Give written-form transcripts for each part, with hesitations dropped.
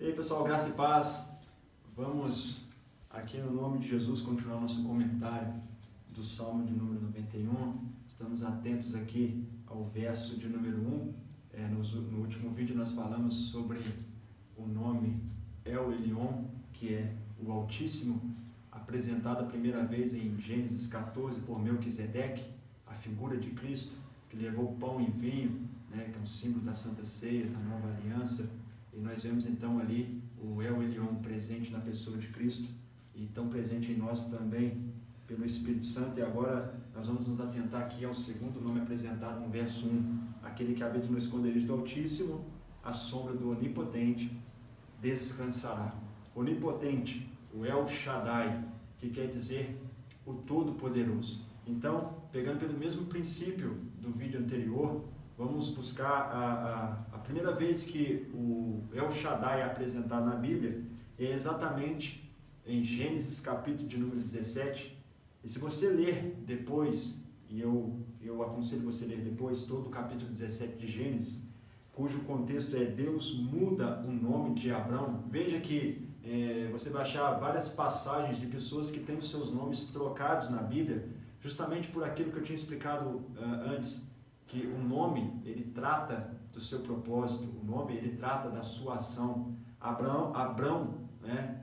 E aí pessoal, graça e paz. Vamos aqui no nome de Jesus continuar nosso comentário do Salmo de número 91. Estamos atentos aqui ao verso de número 1. No último vídeo nós falamos sobre o nome El Elyon, que é o Altíssimo, apresentado a primeira vez em Gênesis 14 por Melquisedeque, a figura de Cristo, que levou pão e vinho, que é um símbolo da Santa Ceia, da Nova Aliança. E nós vemos então ali o El Elyon presente na pessoa de Cristo e tão presente em nós também pelo Espírito Santo. E agora nós vamos nos atentar aqui ao segundo nome apresentado no verso 1. Aquele que habita no esconderijo do Altíssimo, à sombra do Onipotente, descansará. Onipotente, o El Shaddai, que quer dizer o Todo-Poderoso. Então, pegando pelo mesmo princípio do vídeo anterior, vamos buscar a primeira vez que o El Shaddai é apresentado na Bíblia, é exatamente em Gênesis capítulo de número 17. E se você ler depois, e eu aconselho você a ler depois todo o capítulo 17 de Gênesis, cujo contexto é Deus muda o nome de Abrão. Veja que você vai achar várias passagens de pessoas que têm os seus nomes trocados na Bíblia, justamente por aquilo que eu tinha explicado antes, que o nome, ele trata do seu propósito, o nome, ele trata da sua ação. Abrão,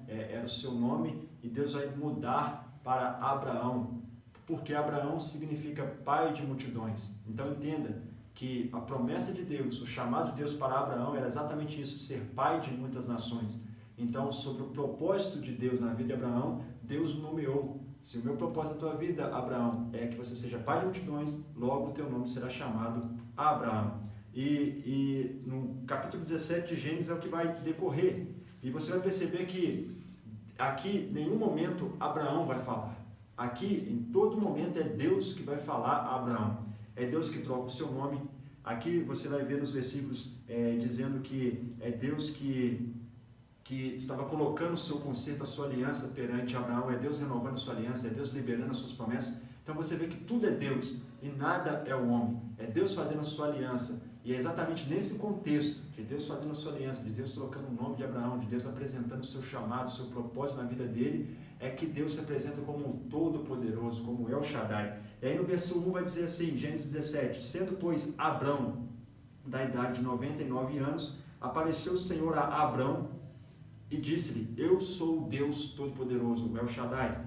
era o seu nome, e Deus vai mudar para Abraão, porque Abraão significa pai de multidões. Então entenda que a promessa de Deus, o chamado de Deus para Abraão era exatamente isso, ser pai de muitas nações. Então, sobre o propósito de Deus na vida de Abraão, Deus o nomeou. Se o meu propósito na tua vida, Abraão, é que você seja pai de multidões, logo o teu nome será chamado Abraão. E no capítulo 17 de Gênesis é o que vai decorrer. E você vai perceber que aqui, em nenhum momento, Abraão vai falar. Aqui, em todo momento, é Deus que vai falar a Abraão. É Deus que troca o seu nome. Aqui você vai ver nos versículos dizendo que é Deus que estava colocando o seu conserto, a sua aliança perante Abraão, é Deus renovando a sua aliança, é Deus liberando as suas promessas. Então você vê que tudo é Deus e nada é o homem. É Deus fazendo a sua aliança. E é exatamente nesse contexto de Deus fazendo a sua aliança, de Deus trocando o nome de Abraão, de Deus apresentando o seu chamado, o seu propósito na vida dele, é que Deus se apresenta como o Todo-Poderoso, como El Shaddai. E aí no verso 1 vai dizer assim, Gênesis 17, sendo pois Abrão da idade de 99 anos, apareceu o Senhor a Abrão e disse-lhe, eu sou o Deus Todo-Poderoso, o El Shaddai,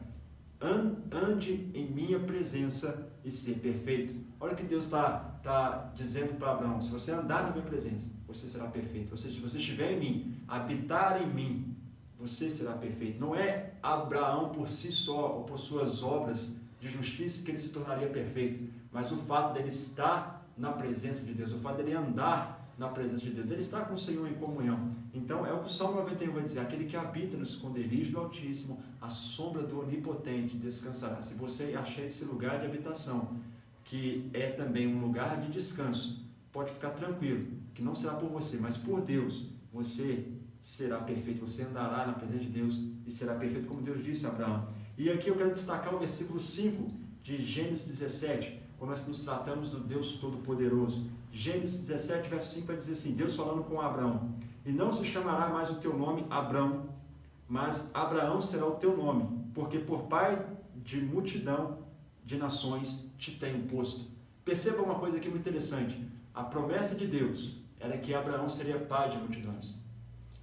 ande em minha presença e ser perfeito. Olha o que Deus está dizendo para Abraão, se você andar na minha presença, você será perfeito. Ou seja, se você estiver em mim, habitar em mim, você será perfeito. Não é Abraão por si só, ou por suas obras de justiça, que ele se tornaria perfeito, mas o fato dele estar na presença de Deus, o fato dele andar na presença de Deus, ele está com o Senhor em comunhão. Então é o que o Salmo 91 vai dizer, aquele que habita no esconderijo do Altíssimo, à sombra do Onipotente descansará. Se você achar esse lugar de habitação, que é também um lugar de descanso, pode ficar tranquilo, que não será por você, mas por Deus, você será perfeito, você andará na presença de Deus e será perfeito, como Deus disse a Abraão. E aqui eu quero destacar o versículo 5 de Gênesis 17, quando nós nos tratamos do Deus Todo-Poderoso. Gênesis 17, verso 5 vai dizer assim, Deus falando com Abraão, e não se chamará mais o teu nome Abrão, mas Abraão será o teu nome, porque por pai de multidão de nações te tenho posto. Perceba uma coisa aqui muito interessante, a promessa de Deus era que Abraão seria pai de multidões.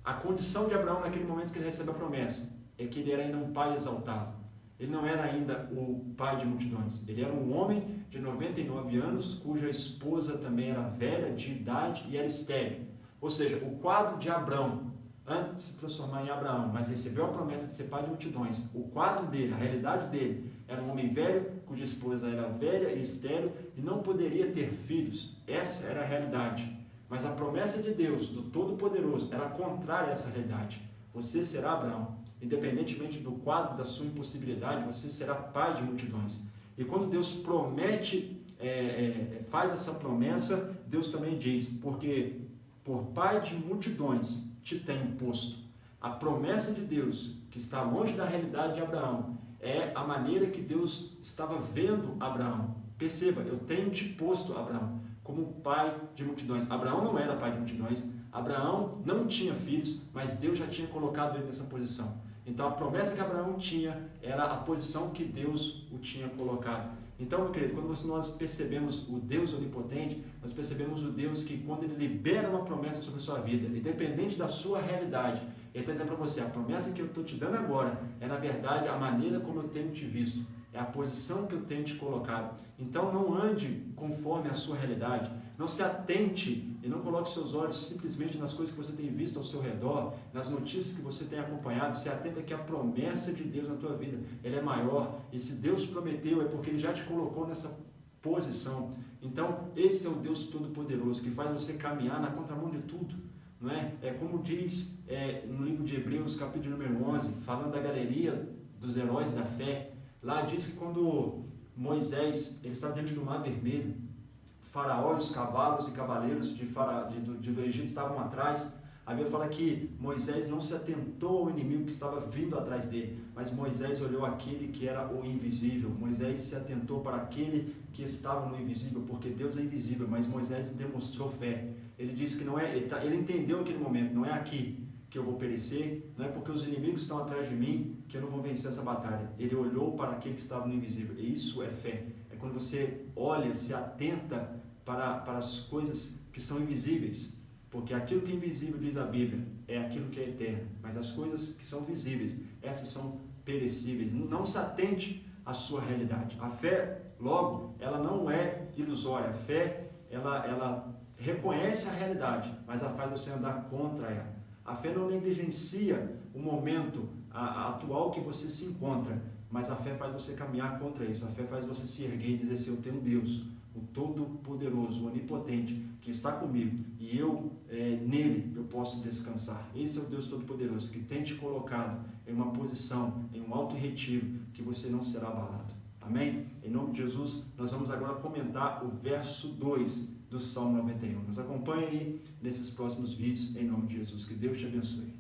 A condição de Abraão naquele momento que ele recebe a promessa é que ele era ainda um pai exaltado. Ele não era ainda o pai de multidões. Ele era um homem de 99 anos, cuja esposa também era velha de idade e era estéril. Ou seja, o quadro de Abrão, antes de se transformar em Abraão, mas recebeu a promessa de ser pai de multidões, o quadro dele, a realidade dele, era um homem velho, cuja esposa era velha e estéril e não poderia ter filhos. Essa era a realidade. Mas a promessa de Deus, do Todo-Poderoso, era contrária a essa realidade. Você será Abraão. Independentemente do quadro da sua impossibilidade, você será pai de multidões. E quando Deus promete, faz essa promessa, Deus também diz, porque por pai de multidões te tenho posto. A promessa de Deus, que está longe da realidade de Abraão, é a maneira que Deus estava vendo Abraão. Perceba, eu tenho te posto, Abraão. como pai de multidões. Abraão não era pai de multidões, Abraão não tinha filhos, mas Deus já tinha colocado ele nessa posição. Então a promessa que Abraão tinha era a posição que Deus o tinha colocado. Então, meu querido, quando nós percebemos o Deus onipotente, nós percebemos o Deus que, quando Ele libera uma promessa sobre a sua vida, independente da sua realidade, Ele está dizendo para você, a promessa que eu estou te dando agora é, na verdade, a maneira como eu tenho te visto, é a posição que eu tenho te colocado. Então, não ande conforme a sua realidade, não se atente e não coloque seus olhos simplesmente nas coisas que você tem visto ao seu redor, nas notícias que você tem acompanhado. Se atenta que a promessa de Deus na tua vida, ela é maior, e se Deus prometeu é porque Ele já te colocou nessa posição. Então, esse é o Deus Todo-Poderoso, que faz você caminhar na contramão de tudo. Não é? É como diz no livro de Hebreus, capítulo número 11, falando da galeria dos heróis da fé. Lá diz que quando Moisés ele estava diante do Mar Vermelho, Faraó e os cavalos e cavaleiros do Egito estavam atrás. A Bíblia fala que Moisés não se atentou ao inimigo que estava vindo atrás dele, mas Moisés olhou aquele que era o invisível. Moisés se atentou para aquele que estava no invisível, porque Deus é invisível, mas Moisés demonstrou fé. Ele disse que não é, ele entendeu aquele momento, não é aqui que eu vou perecer, não é porque os inimigos estão atrás de mim que eu não vou vencer essa batalha. Ele olhou para aquele que estava no invisível, e isso é fé. É quando você olha, se atenta para as coisas que são invisíveis, porque aquilo que é invisível, diz a Bíblia, é aquilo que é eterno, mas as coisas que são visíveis, essas são perecíveis. Não se atente à sua realidade. A fé, logo, ela não é ilusória. A fé, ela reconhece a realidade, mas ela faz você andar contra ela. A fé não negligencia o momento atual que você se encontra, mas a fé faz você caminhar contra isso. A fé faz você se erguer e dizer assim, eu tenho um Deus, o Todo-Poderoso, o Onipotente, que está comigo, e nele eu posso descansar. Esse é o Deus Todo-Poderoso, que tem te colocado em uma posição, em um alto retiro, que você não será abalado. Amém? Em nome de Jesus, nós vamos agora comentar o verso 2 do Salmo 91. Nos acompanhe aí nesses próximos vídeos, em nome de Jesus. Que Deus te abençoe.